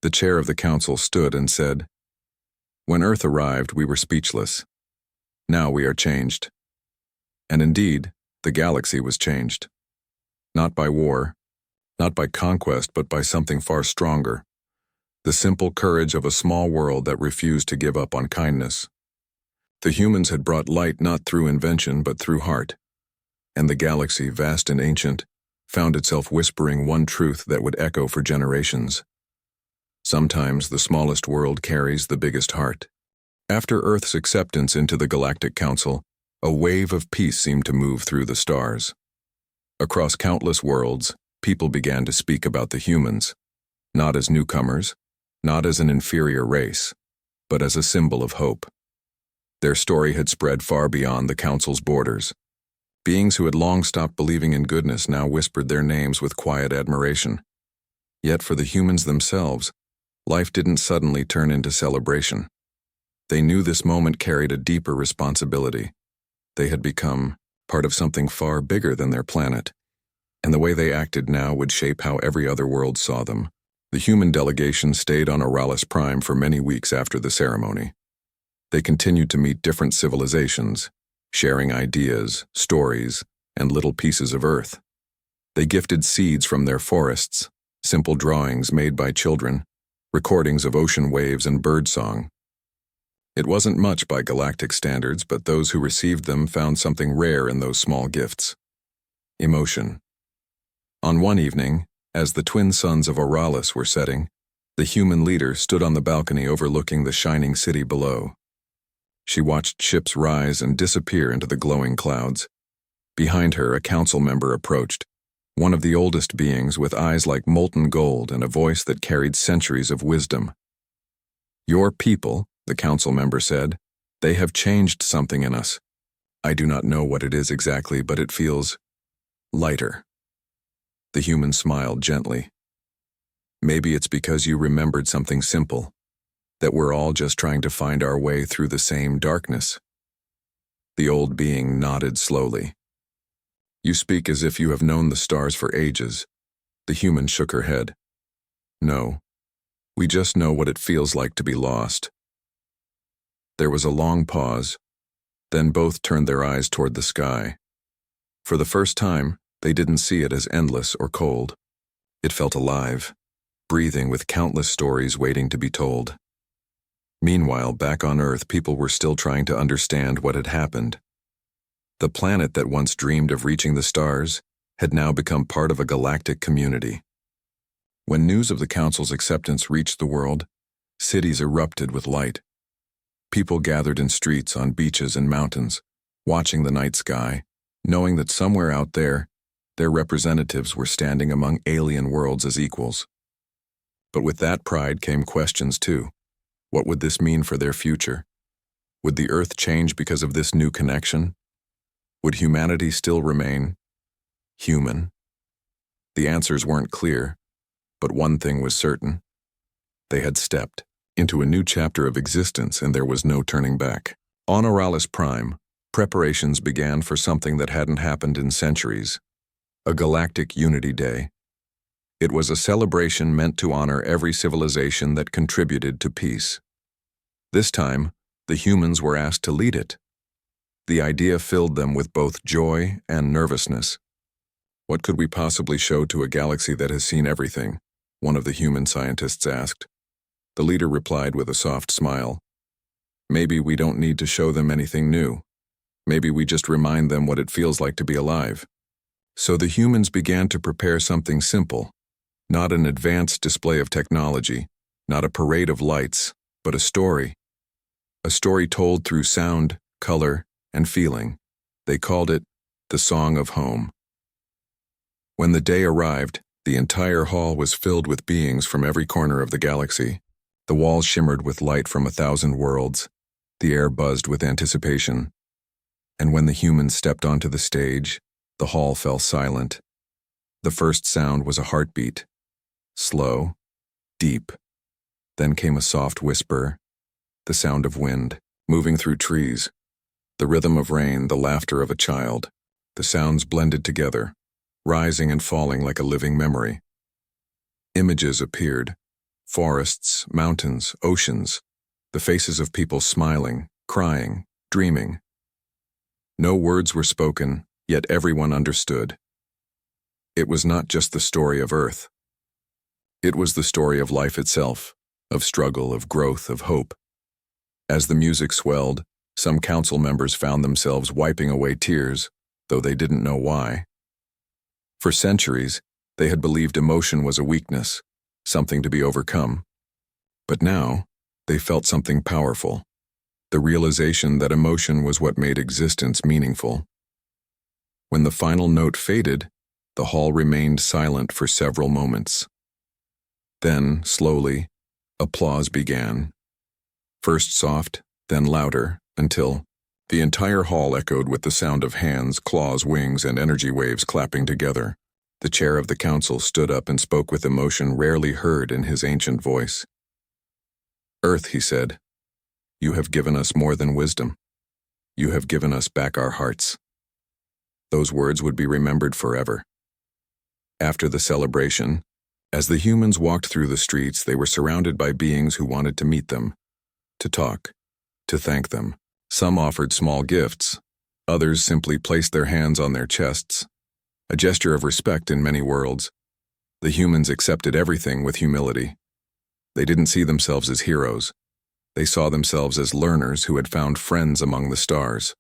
The chair of the council stood and said, "When Earth arrived, we were speechless. Now we are changed." And indeed, the galaxy was changed. Not by war, not by conquest, but by something far stronger. The simple courage of a small world that refused to give up on kindness. The humans had brought light not through invention but through heart, and the galaxy, vast and ancient, found itself whispering one truth that would echo for generations. Sometimes the smallest world carries the biggest heart. After Earth's acceptance into the Galactic Council, a wave of peace seemed to move through the stars. Across countless worlds, people began to speak about the humans, not as newcomers, not as an inferior race, but as a symbol of hope. Their story had spread far beyond the Council's borders. Beings who had long stopped believing in goodness now whispered their names with quiet admiration. Yet for the humans themselves, life didn't suddenly turn into celebration. They knew this moment carried a deeper responsibility. They had become part of something far bigger than their planet, and the way they acted now would shape how every other world saw them. The human delegation stayed on Auralis Prime for many weeks after the ceremony. They continued to meet different civilizations, sharing ideas, stories, and little pieces of Earth. They gifted seeds from their forests, simple drawings made by children, recordings of ocean waves and birdsong. It wasn't much by galactic standards, but those who received them found something rare in those small gifts: emotion. On one evening, as the twin suns of Auralis were setting, the human leader stood on the balcony overlooking the shining city below. She watched ships rise and disappear into the glowing clouds. Behind her, a council member approached, one of the oldest beings with eyes like molten gold and a voice that carried centuries of wisdom. "Your people," the council member said, "they have changed something in us. I do not know what it is exactly, but it feels lighter." The human smiled gently. "Maybe it's because you remembered something simple, that we're all just trying to find our way through the same darkness." The old being nodded slowly. "You speak as if you have known the stars for ages." The human shook her head. "No, we just know what it feels like to be lost." There was a long pause, then both turned their eyes toward the sky. For the first time, they didn't see it as endless or cold. It felt alive, breathing with countless stories waiting to be told. Meanwhile, back on Earth, people were still trying to understand what had happened. The planet that once dreamed of reaching the stars had now become part of a galactic community. When news of the Council's acceptance reached the world, cities erupted with light. People gathered in streets, on beaches and mountains, watching the night sky, knowing that somewhere out there, their representatives were standing among alien worlds as equals. But with that pride came questions too. What would this mean for their future? Would the Earth change because of this new connection? Would humanity still remain human? The answers weren't clear, but one thing was certain. They had stepped into a new chapter of existence, and there was no turning back. On Auralis Prime, preparations began for something that hadn't happened in centuries: a Galactic Unity Day. It was a celebration meant to honor every civilization that contributed to peace. This time, The humans were asked to lead it. The idea filled them with both joy and nervousness. "What could we possibly show to a galaxy that has seen everything?" one of the human scientists asked. The leader replied with a soft smile. "Maybe we don't need to show them anything new. Maybe we just remind them what it feels like to be alive." So the humans began to prepare something simple, not an advanced display of technology, not a parade of lights, but a story. A story told through sound, color, and feeling. They called it the Song of Home. When the day arrived, the entire hall was filled with beings from every corner of the galaxy. The walls shimmered with light from 1,000 worlds. The air buzzed with anticipation. And when the humans stepped onto the stage, the hall fell silent. The first sound was a heartbeat. Slow, deep. Then came a soft whisper, the sound of wind, moving through trees. The rhythm of rain, the laughter of a child. The sounds blended together, rising and falling like a living memory. Images appeared. Forests, mountains, oceans. The faces of people smiling, crying, dreaming. No words were spoken, yet everyone understood. It was not just the story of Earth. It was the story of life itself, of struggle, of growth, of hope. As the music swelled, some council members found themselves wiping away tears, though they didn't know why. For centuries, they had believed emotion was a weakness, something to be overcome. But now, they felt something powerful, the realization that emotion was what made existence meaningful. When the final note faded, the hall remained silent for several moments. Then, slowly, applause began. First soft, then louder, until the entire hall echoed with the sound of hands, claws, wings, and energy waves clapping together. The chair of the council stood up and spoke with emotion rarely heard in his ancient voice. "Earth," he said, "you have given us more than wisdom. You have given us back our hearts." Those words would be remembered forever. After the celebration, as the humans walked through the streets, they were surrounded by beings who wanted to meet them, to talk, to thank them. Some offered small gifts. Others simply placed their hands on their chests, a gesture of respect in many worlds. The humans accepted everything with humility. They didn't see themselves as heroes. They saw themselves as learners who had found friends among the stars.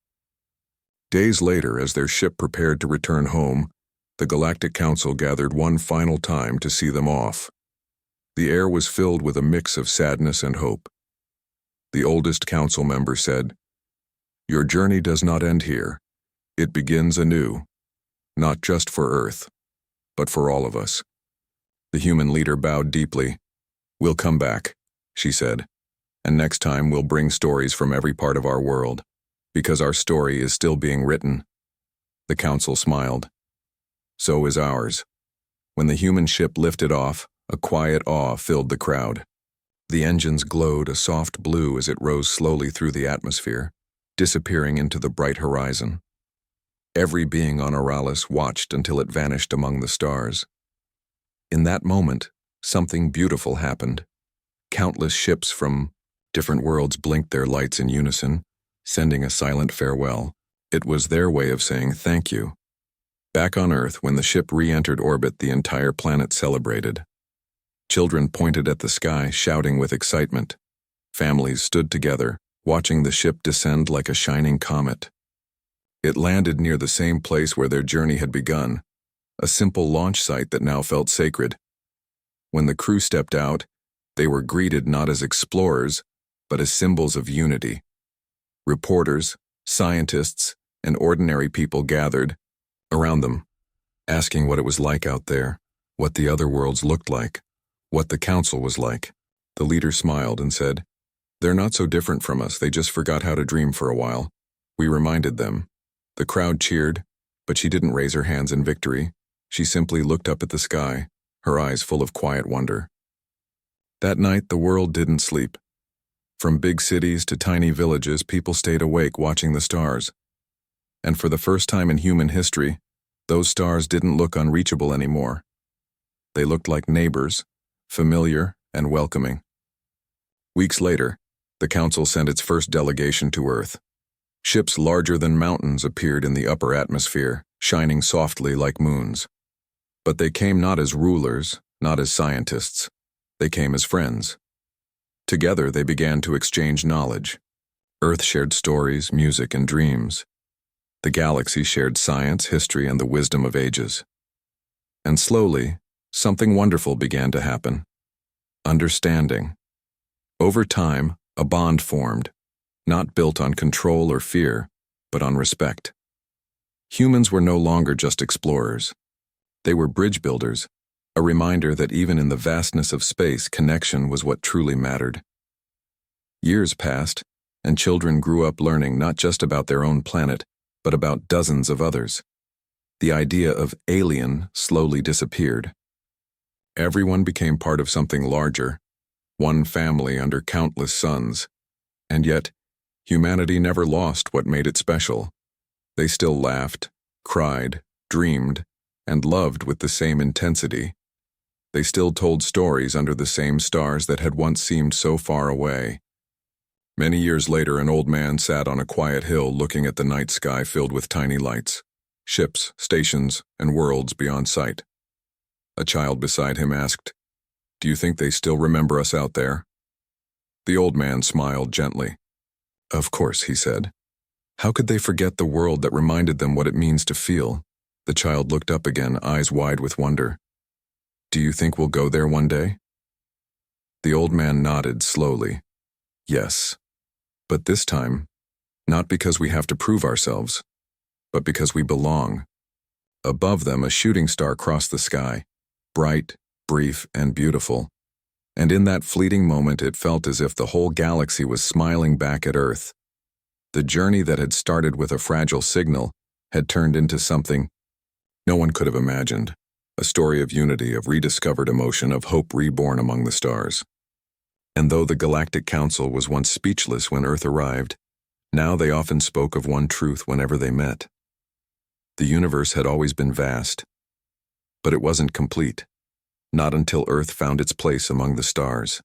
Days later, as their ship prepared to return home, the Galactic Council gathered one final time to see them off. The air was filled with a mix of sadness and hope. The oldest council member said, "Your journey does not end here. It begins anew, not just for Earth, but for all of us." The human leader bowed deeply. "We'll come back," she said, "and next time we'll bring stories from every part of our world, because our story is still being written." The council smiled. So is ours. When the human ship lifted off, a quiet awe filled the crowd. The engines glowed a soft blue as it rose slowly through the atmosphere, disappearing into the bright horizon. Every being on Oralis watched until it vanished among the stars. In that moment, something beautiful happened. Countless ships from different worlds blinked their lights in unison, sending a silent farewell. It was their way of saying thank you. Back on Earth, when the ship re-entered orbit, the entire planet celebrated. Children pointed at the sky, shouting with excitement. Families stood together, watching the ship descend like a shining comet. It landed near the same place where their journey had begun, a simple launch site that now felt sacred. When the crew stepped out, they were greeted not as explorers, but as symbols of unity. Reporters, scientists, and ordinary people gathered around them, asking what it was like out there, what the other worlds looked like, what the council was like. The leader smiled and said, "They're not so different from us, they just forgot how to dream for a while." We reminded them. The crowd cheered, but she didn't raise her hands in victory. She simply looked up at the sky, her eyes full of quiet wonder. That night, the world didn't sleep. From big cities to tiny villages, people stayed awake watching the stars. And for the first time in human history, those stars didn't look unreachable anymore. They looked like neighbors, familiar and welcoming. Weeks later, the Council sent its first delegation to Earth. Ships larger than mountains appeared in the upper atmosphere, shining softly like moons. But they came not as rulers, not as scientists. They came as friends. Together they began to exchange knowledge. Earth shared stories, music, and dreams. The galaxy shared science, history, and the wisdom of ages. And slowly, something wonderful began to happen. Understanding. Over time, a bond formed, not built on control or fear, but on respect. Humans were no longer just explorers. They were bridge builders, a reminder that even in the vastness of space, connection was what truly mattered. Years passed, and children grew up learning not just about their own planet, but about dozens of others. The idea of alien slowly disappeared. Everyone became part of something larger, one family under countless suns. And yet, humanity never lost what made it special. They still laughed, cried, dreamed, and loved with the same intensity. They still told stories under the same stars that had once seemed so far away. Many years later, an old man sat on a quiet hill looking at the night sky filled with tiny lights, ships, stations, and worlds beyond sight. A child beside him asked, "Do you think they still remember us out there?" The old man smiled gently. "Of course," he said. "How could they forget the world that reminded them what it means to feel?" The child looked up again, eyes wide with wonder. "Do you think we'll go there one day?" The old man nodded slowly. "Yes. But this time, not because we have to prove ourselves, but because we belong." Above them, a shooting star crossed the sky, bright, brief, and beautiful. And in that fleeting moment, it felt as if the whole galaxy was smiling back at Earth. The journey that had started with a fragile signal had turned into something no one could have imagined, a story of unity, of rediscovered emotion, of hope reborn among the stars. And though the Galactic Council was once speechless when Earth arrived, now they often spoke of one truth whenever they met. The universe had always been vast, but it wasn't complete, not until Earth found its place among the stars.